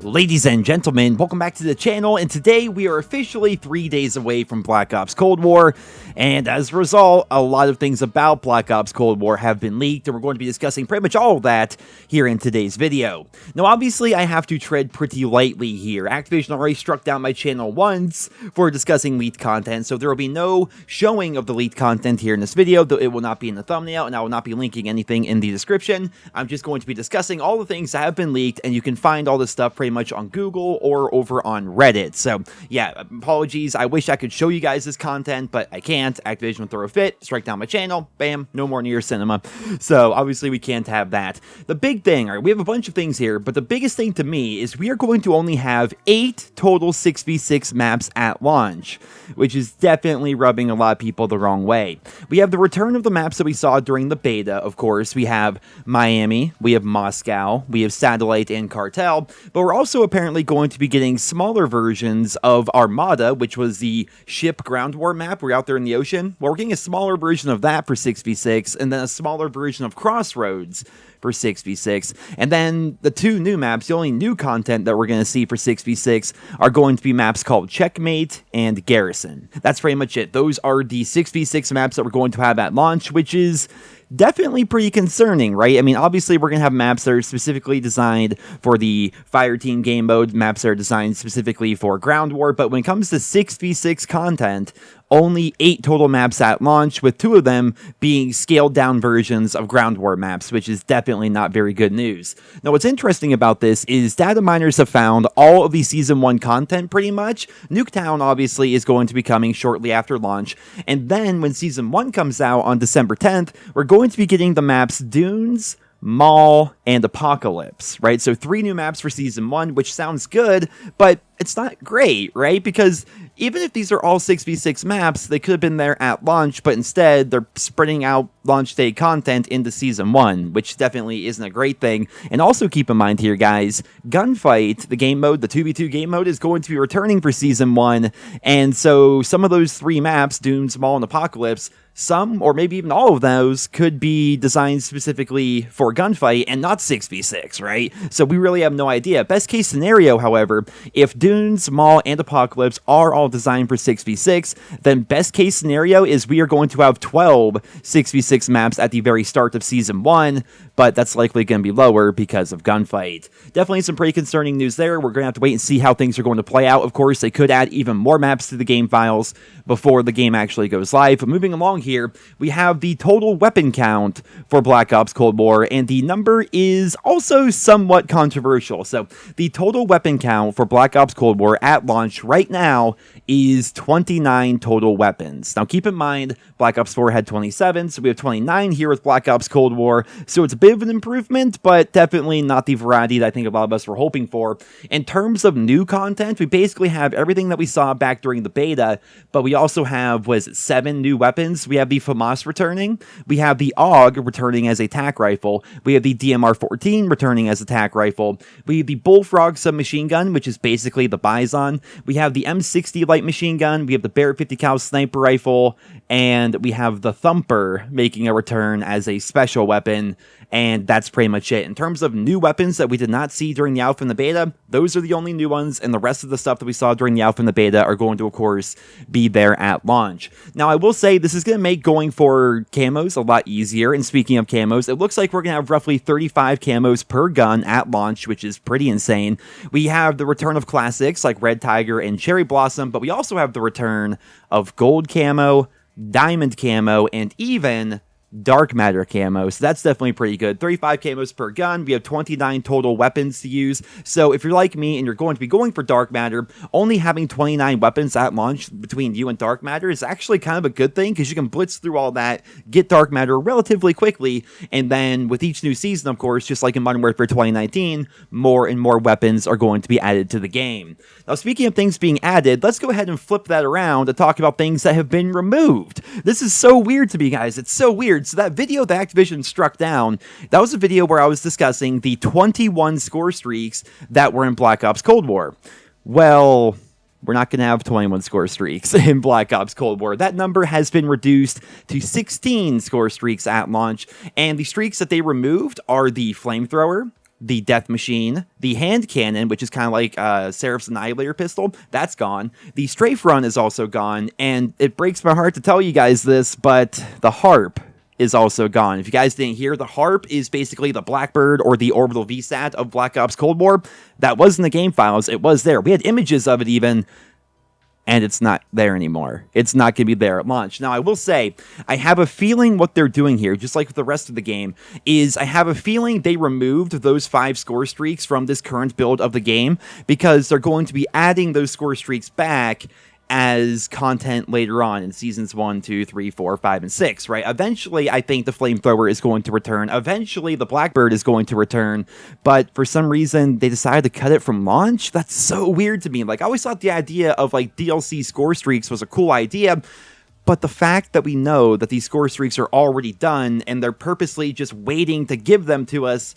Ladies and gentlemen, welcome back to the channel, and today we are officially 3 days away from Black Ops Cold War, and as a result, a lot of things about Black Ops Cold War have been leaked, and we're going to be discussing pretty much all of that here in today's video. Now, obviously, I have to tread pretty lightly here. Activision already struck down my channel once for discussing leaked content, so there will be no showing of the leaked content here in this video, though it will not be in the thumbnail, and I will not be linking anything in the description. I'm just going to be discussing all the things that have been leaked, and you can find all this stuff pretty much on Google or over on Reddit. So yeah, apologies. I wish I could show you guys this content, but I can't. Activision will throw a fit, strike down my channel, bam, no more Nier Cinema. So obviously we can't have that. The big thing, all right, we have a bunch of things here, but the biggest thing to me is we are going to only have 8 total 6v6 maps at launch, which is definitely rubbing a lot of people the wrong way. We have the return of the maps that we saw during the beta, of course. We have Miami, we have Moscow, we have Satellite and Cartel, but we're also apparently going to be getting smaller versions of Armada, which was the ship ground war map. We're out there in the ocean. Well, we're getting a smaller version of that for 6v6, and then a smaller version of Crossroads for 6v6. And then the 2 new maps, the only new content that we're going to see for 6v6 are going to be maps called Checkmate and Garrison. That's pretty much it. Those are the 6v6 maps that we're going to have at launch, which is definitely pretty concerning, right? I mean, obviously, we're going to have maps that are specifically designed for the Fireteam game mode, maps that are designed specifically for Ground War, but when it comes to 6v6 content, only 8 total maps at launch, with 2 of them being scaled-down versions of Ground War maps, which is definitely not very good news. Now, what's interesting about this is data miners have found all of the Season 1 content, pretty much. Nuketown, obviously, is going to be coming shortly after launch, and then when Season 1 comes out on December 10th, we're going to be getting the maps Dunes, Mall, and Apocalypse, right? So 3 new maps for Season 1, which sounds good, but it's not great, right? Because even if these are all 6v6 maps, they could have been there at launch, but instead they're spreading out launch day content into Season 1, which definitely isn't a great thing. And also keep in mind here, guys, Gunfight, the game mode, the 2v2 game mode, is going to be returning for Season 1, and so some of those 3 maps, Dunes, Mall, and Apocalypse, some, or maybe even all of those, could be designed specifically for Gunfight and not 6v6, right? So we really have no idea. Best case scenario, however, if Dunes, Mall, and Apocalypse are all designed for 6v6, then best case scenario is we are going to have 12 6v6 maps at the very start of Season 1, but that's likely going to be lower because of Gunfight. Definitely some pretty concerning news there. We're going to have to wait and see how things are going to play out. Of course, they could add even more maps to the game files before the game actually goes live. But moving along here, we have the total weapon count for Black Ops Cold War, and the number is also somewhat controversial. So the total weapon count for Black Ops Cold War at launch right now is 29 total weapons. Now keep in mind, Black Ops 4 had 27, so we have 29 here with Black Ops Cold War, so it's a bit of an improvement, but definitely not the variety that I think a lot of us were hoping for. In terms of new content, we basically have everything that we saw back during the beta, but we also have, 7 new weapons. We have the FAMAS returning, we have the AUG returning as a TAC rifle, we have the DMR-14 returning as a TAC rifle, we have the Bullfrog submachine gun, which is basically the Bison, we have the M60 light machine gun, we have the Barrett 50 cal sniper rifle, and we have the Thumper making a return as a special weapon, and that's pretty much it. In terms of new weapons that we did not see during the alpha and the beta, those are the only new ones, and the rest of the stuff that we saw during the alpha and the beta are going to, of course, be there at launch. Now, I will say this is going to make going for camos a lot easier, and speaking of camos, it looks like we're going to have roughly 35 camos per gun at launch, which is pretty insane. We have the return of classics like Red Tiger and Cherry Blossom, but we also have the return of gold camo, diamond camo, and even Dark Matter camo, so that's definitely pretty good. 35 camos per gun, we have 29 total weapons to use, so if you're like me and you're going to be going for Dark Matter, only having 29 weapons at launch between you and Dark Matter is actually kind of a good thing, because you can blitz through all that, get Dark Matter relatively quickly, and then with each new season, of course, just like in Modern Warfare 2019, more and more weapons are going to be added to the game. Now, speaking of things being added, let's go ahead and flip that around to talk about things that have been removed. This is so weird to me, guys. It's so weird. So that video that Activision struck down, that was a video where I was discussing the 21 score streaks that were in Black Ops Cold War. Well, we're not going to have 21 score streaks in Black Ops Cold War. That number has been reduced to 16 score streaks at launch, and the streaks that they removed are the Flamethrower, the Death Machine, the Hand Cannon, which is kind of like Seraph's Annihilator pistol, that's gone. The Strafe Run is also gone, and it breaks my heart to tell you guys this, but the Harp is also gone. If you guys didn't hear, the Harp is basically the Blackbird or the Orbital VSAT of Black Ops Cold War. That was in the game files. It was there. We had images of it even, and it's not there anymore. It's not going to be there at launch. Now, I will say, I have a feeling what they're doing here, just like with the rest of the game, is I have a feeling they removed those 5 score streaks from this current build of the game because they're going to be adding those score streaks back as content later on in seasons 1, 2, 3, 4, 5, and 6, right? Eventually, I think the Flamethrower is going to return. Eventually, the Blackbird is going to return. But for some reason, they decided to cut it from launch? That's so weird to me. Like, I always thought the idea of, like, DLC score streaks was a cool idea. But the fact that we know that these score streaks are already done and they're purposely just waiting to give them to us,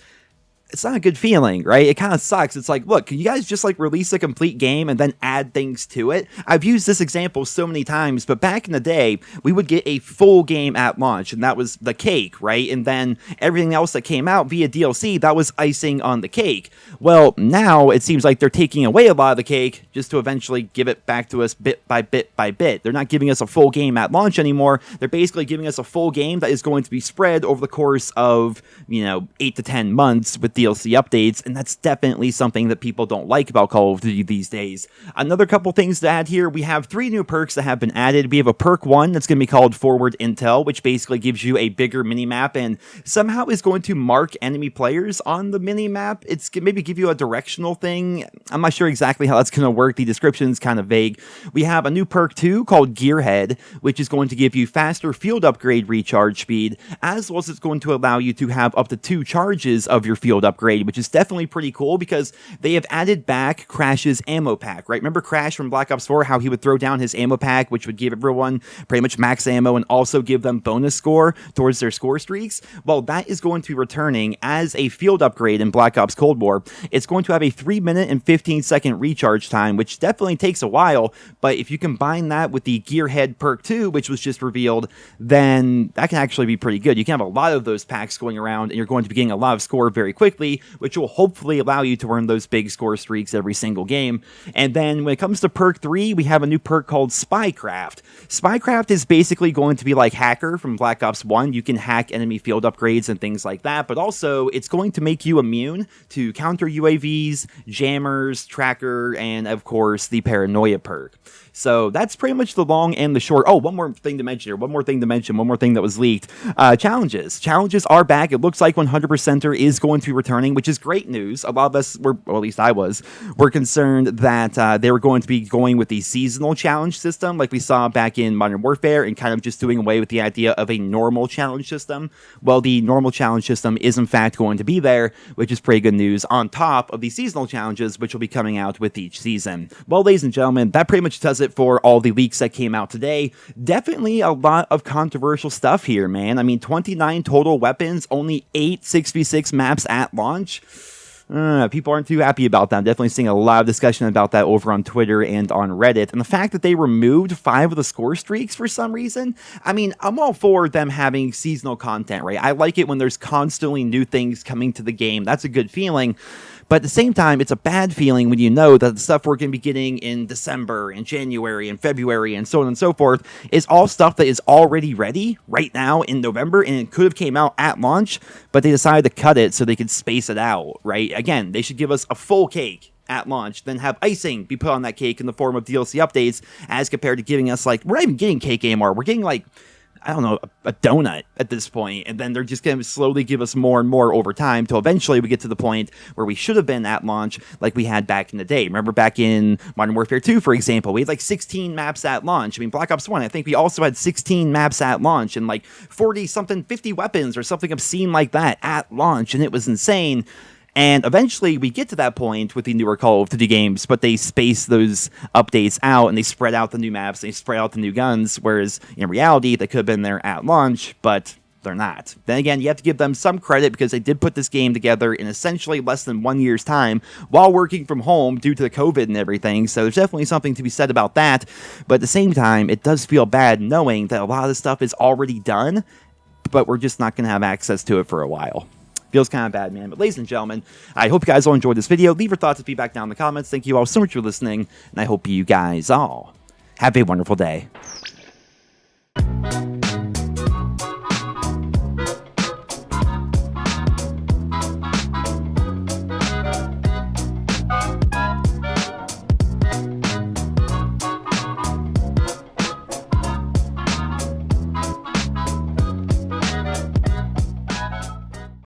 it's not a good feeling, right? It kind of sucks. It's like, look, can you guys just like release a complete game and then add things to it? I've used this example so many times, but back in the day, we would get a full game at launch, and that was the cake, right? And then everything else that came out via DLC, that was icing on the cake. Well, now it seems like they're taking away a lot of the cake just to eventually give it back to us bit by bit by bit. They're not giving us a full game at launch anymore. They're basically giving us a full game that is going to be spread over the course of, 8 to 10 months with DLC updates, and that's definitely something that people don't like about Call of Duty these days. Another couple things to add here, we have 3 new perks that have been added. We have a perk 1 that's going to be called Forward Intel, which basically gives you a bigger minimap and somehow is going to mark enemy players on the minimap. It's going to maybe give you a directional thing. I'm not sure exactly how that's going to work. The description's kind of vague. We have a new perk 2 called Gearhead, which is going to give you faster field upgrade recharge speed, as well as it's going to allow you to have up to 2 charges of your field upgrade, which is definitely pretty cool because they have added back Crash's ammo pack, right? Remember Crash from Black Ops 4, how he would throw down his ammo pack, which would give everyone pretty much max ammo and also give them bonus score towards their score streaks? Well, that is going to be returning as a field upgrade in Black Ops Cold War. It's going to have a 3-minute and 15-second recharge time, which definitely takes a while, but if you combine that with the Gearhead perk 2, which was just revealed, then that can actually be pretty good. You can have a lot of those packs going around, and you're going to be getting a lot of score very quickly, which will hopefully allow you to earn those big score streaks every single game. And then when it comes to perk 3, we have a new perk called Spycraft. Spycraft is basically going to be like Hacker from Black Ops 1. You can hack enemy field upgrades and things like that, but also it's going to make you immune to counter UAVs, jammers, tracker, and of course the Paranoia perk. So that's pretty much the long and the short. Oh, one more thing to mention here. One more thing that was leaked. Challenges. Challenges are back. It looks like 100%er is going to be returning, which is great news. A lot of us were, well, at least I was, were concerned that they were going to be going with the seasonal challenge system like we saw back in Modern Warfare and kind of just doing away with the idea of a normal challenge system. Well, the normal challenge system is in fact going to be there, which is pretty good news on top of the seasonal challenges, which will be coming out with each season. Well, ladies and gentlemen, that pretty much does it for all the leaks that came out today. Definitely a lot of controversial stuff here, man. I mean, 29 total weapons, only 8 6v6 maps at launch. People aren't too happy about that. I'm definitely seeing a lot of discussion about that over on Twitter and on Reddit. And the fact that they removed 5 of the score streaks for some reason, I mean, I'm all for them having seasonal content, right? I like it when there's constantly new things coming to the game. That's a good feeling. But at the same time, it's a bad feeling when you know that the stuff we're going to be getting in December and January and February and so on and so forth is all stuff that is already ready right now in November, and it could have came out at launch, but they decided to cut it so they could space it out, right? Again, they should give us a full cake at launch, then have icing be put on that cake in the form of DLC updates, as compared to giving us, like, we're not even getting cake anymore. We're getting, like, I don't know, a donut at this point, and then they're just going to slowly give us more and more over time till eventually we get to the point where we should have been at launch like we had back in the day. Remember back in Modern Warfare 2, for example, we had like 16 maps at launch. I mean, Black Ops 1, I think we also had 16 maps at launch and like 40-something, 50 weapons or something obscene like that at launch, and it was insane. And eventually we get to that point with the newer Call of Duty games, but they space those updates out and they spread out the new maps, and they spread out the new guns, whereas in reality they could have been there at launch, but they're not. Then again, you have to give them some credit because they did put this game together in essentially less than 1 year's time while working from home due to the COVID and everything. So there's definitely something to be said about that. But at the same time, it does feel bad knowing that a lot of this stuff is already done, but we're just not going to have access to it for a while. Feels kind of bad, man. But ladies and gentlemen, I hope you guys all enjoyed this video. Leave your thoughts and feedback down in the comments. Thank you all so much for listening, and I hope you guys all have a wonderful day.